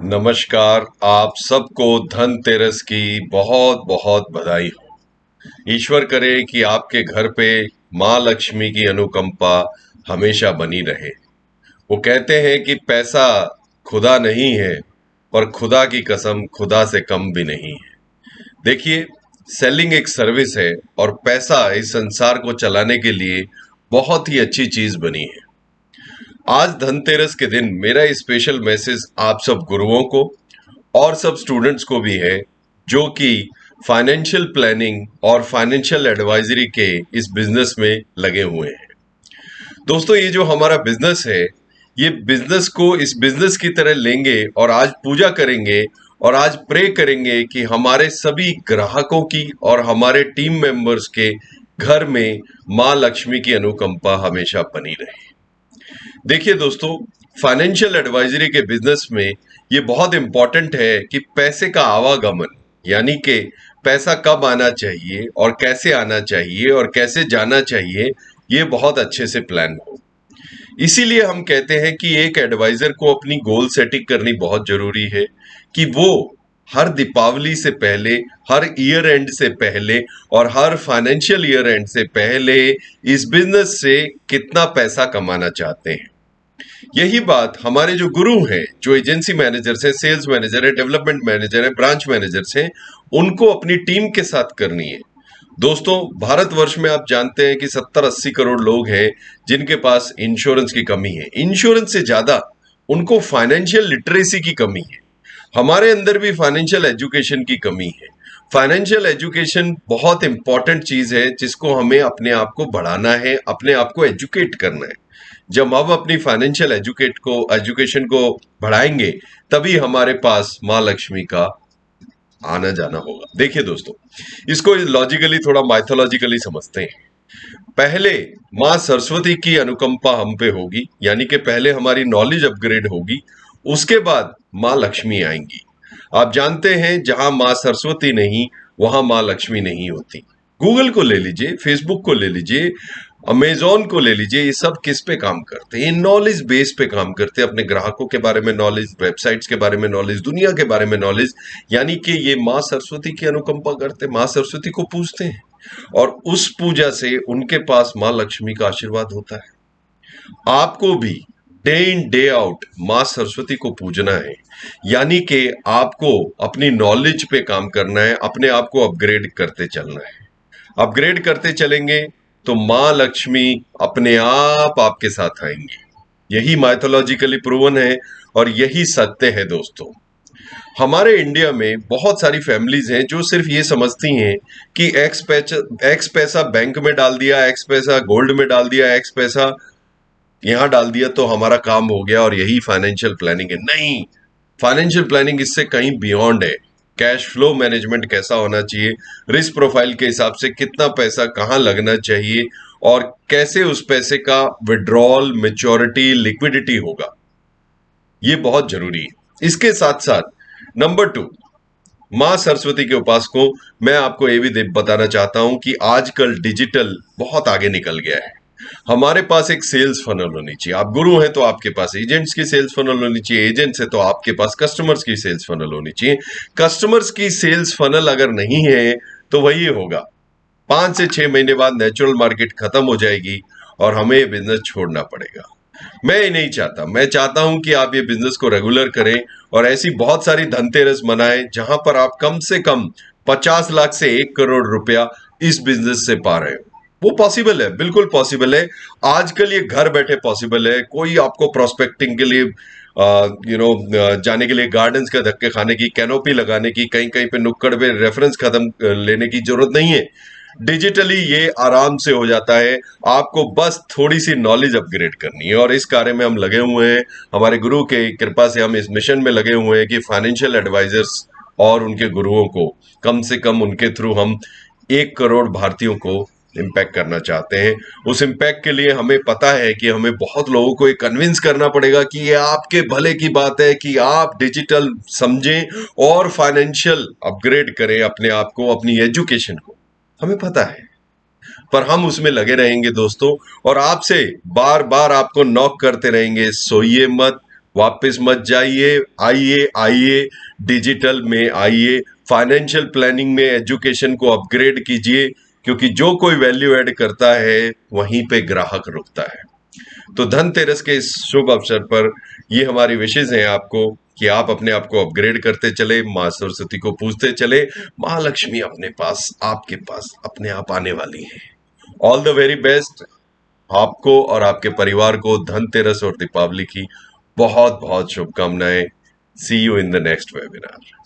नमस्कार। आप सबको धनतेरस की बहुत बहुत बधाई हो। ईश्वर करे कि आपके घर पे माँ लक्ष्मी की अनुकंपा हमेशा बनी रहे। वो कहते हैं कि पैसा खुदा नहीं है, पर खुदा की कसम खुदा से कम भी नहीं है। देखिए, सेलिंग एक सर्विस है और पैसा इस संसार को चलाने के लिए बहुत ही अच्छी चीज बनी है। आज धनतेरस के दिन मेरा स्पेशल मैसेज आप सब गुरुओं को और सब स्टूडेंट्स को भी है, जो कि फाइनेंशियल प्लानिंग और फाइनेंशियल एडवाइजरी के इस बिजनेस में लगे हुए हैं। दोस्तों, ये जो हमारा बिजनेस है, ये बिजनेस को इस बिजनेस की तरह लेंगे और आज पूजा करेंगे और आज प्रे करेंगे कि हमारे सभी ग्राहकों की और हमारे टीम मेंबर्स के घर में माँ लक्ष्मी की अनुकंपा हमेशा बनी रहे। देखिए दोस्तों, फाइनेंशियल एडवाइजरी के बिजनेस में ये बहुत इंपॉर्टेंट है कि पैसे का आवागमन, यानी कि पैसा कब आना चाहिए और कैसे आना चाहिए और कैसे जाना चाहिए, ये बहुत अच्छे से प्लान हो। इसीलिए हम कहते हैं कि एक एडवाइजर को अपनी गोल सेटिंग करनी बहुत जरूरी है कि वो हर दीपावली से पहले, हर ईयर एंड से पहले और हर फाइनेंशियल ईयर एंड से पहले इस बिजनेस से कितना पैसा कमाना चाहते हैं। यही बात हमारे जो गुरु हैं, जो एजेंसी मैनेजर्स हैं, सेल्स मैनेजर है, डेवलपमेंट मैनेजर है, ब्रांच मैनेजर्स हैं, उनको अपनी टीम के साथ करनी है। दोस्तों, भारतवर्ष में आप जानते हैं कि 70-80 करोड़ लोग हैं जिनके पास इंश्योरेंस की कमी है। इंश्योरेंस से ज्यादा उनको फाइनेंशियल लिटरेसी की कमी है। हमारे अंदर भी फाइनेंशियल एजुकेशन की कमी है। फाइनेंशियल एजुकेशन बहुत इंपॉर्टेंट चीज है जिसको हमें अपने आप को बढ़ाना है, अपने आप को एजुकेट करना है। जब हम अपनी फाइनेंशियल एजुकेशन को बढ़ाएंगे, तभी हमारे पास माँ लक्ष्मी का आना जाना होगा। देखिए दोस्तों, इसको लॉजिकली थोड़ा माइथोलॉजिकली समझते हैं। पहले माँ सरस्वती की अनुकंपा हम पे होगी, यानी कि पहले हमारी नॉलेज अपग्रेड होगी, उसके बाद माँ लक्ष्मी आएंगी। आप जानते हैं, जहां माँ सरस्वती नहीं, वहां माँ लक्ष्मी नहीं होती। गूगल को ले लीजिए, फेसबुक को ले लीजिए, अमेजोन को ले लीजिए, ये सब किस पे काम करते हैं? ये नॉलेज बेस पे काम करते हैं। अपने ग्राहकों के बारे में नॉलेज, वेबसाइट्स के बारे में नॉलेज, दुनिया के बारे में नॉलेज, यानी कि ये माँ सरस्वती की अनुकंपा करते, माँ सरस्वती को पूजते हैं और उस पूजा से उनके पास माँ लक्ष्मी का आशीर्वाद होता है। आपको भी डे इन डे आउट माँ सरस्वती को पूजना है, यानी कि आपको अपनी नॉलेज पे काम करना है, अपने आप को अपग्रेड करते चलना है। अपग्रेड करते चलेंगे तो माँ लक्ष्मी अपने आप आपके साथ आएंगी। यही माइथोलॉजिकली प्रूवन है और यही सत्य है दोस्तों। हमारे इंडिया में बहुत सारी फैमिलीज हैं जो सिर्फ ये समझती हैं कि एक्स पैसा बैंक में डाल दिया, एक्स पैसा गोल्ड में डाल दिया, एक्स पैसा यहां डाल दिया तो हमारा काम हो गया और यही फाइनेंशियल प्लानिंग है। नहीं, फाइनेंशियल प्लानिंग इससे कहीं बियॉन्ड है। कैश फ्लो मैनेजमेंट कैसा होना चाहिए, रिस्क प्रोफाइल के हिसाब से कितना पैसा कहाँ लगना चाहिए और कैसे उस पैसे का विड्रॉल, मेच्योरिटी, लिक्विडिटी होगा, ये बहुत जरूरी है। इसके साथ साथ नंबर 2, माँ सरस्वती के उपासकों, मैं आपको ये भी बताना चाहता हूं कि आजकल डिजिटल बहुत आगे निकल गया है। हमारे पास एक सेल्स फनल होनी चाहिए। आप गुरु हैं तो आपके पास एजेंट्स की सेल्स फनल होनी चाहिए, एजेंट्स है तो आपके पास कस्टमर्स की सेल्स फनल होनी चाहिए। कस्टमर्स की सेल्स फनल अगर नहीं है तो वही होगा, 5 से 6 महीने बाद नेचुरल मार्केट खत्म हो जाएगी और हमें ये बिजनेस छोड़ना पड़ेगा। मैं ये नहीं चाहता। मैं चाहता हूं कि आप ये बिजनेस को रेगुलर करें और ऐसी बहुत सारी धनतेरस मनाएं जहां पर आप कम से कम 50 लाख से 1 करोड़ रुपया इस बिजनेस से पा रहे हो। वो पॉसिबल है, बिल्कुल पॉसिबल है। आजकल ये घर बैठे पॉसिबल है। कोई आपको प्रोस्पेक्टिंग के लिए जाने के लिए गार्डन्स का धक्के खाने की, कैनोपी लगाने की, कहीं कहीं पे नुक्कड़ पे रेफरेंस खत्म लेने की जरूरत नहीं है। डिजिटली ये आराम से हो जाता है। आपको बस थोड़ी सी नॉलेज अपग्रेड करनी है और इस कार्य में हम लगे हुए हैं। हमारे गुरु के कृपा से हम इस मिशन में लगे हुए हैं कि फाइनेंशियल एडवाइजर्स और उनके गुरुओं को कम से कम उनके थ्रू हम 1 करोड़ भारतीयों को इम्पैक्ट करना चाहते हैं। उस इम्पैक्ट के लिए हमें पता है कि हमें बहुत लोगों को ये कन्विंस करना पड़ेगा कि ये आपके भले की बात है कि आप डिजिटल समझें और फाइनेंशियल अपग्रेड करें अपने आप को, अपनी एजुकेशन को। हमें पता है, पर हम उसमें लगे रहेंगे दोस्तों, और आपसे बार बार आपको नॉक करते रहेंगे, सोइए मत, वापस मत जाइए, आइए आइए, डिजिटल में आइए, फाइनेंशियल प्लानिंग में एजुकेशन को अपग्रेड कीजिए, क्योंकि जो कोई वैल्यू ऐड करता है वहीं पे ग्राहक रुकता है। तो धनतेरस के इस शुभ अवसर पर ये हमारी विशेष है आपको कि आप अपने आप को अपग्रेड करते चले, माँ सरस्वती को पूजते चले, महालक्ष्मी अपने पास, आपके पास अपने आप आने वाली है। ऑल द वेरी बेस्ट आपको और आपके परिवार को धनतेरस और दीपावली की बहुत बहुत शुभकामनाएं। See you in the next webinar.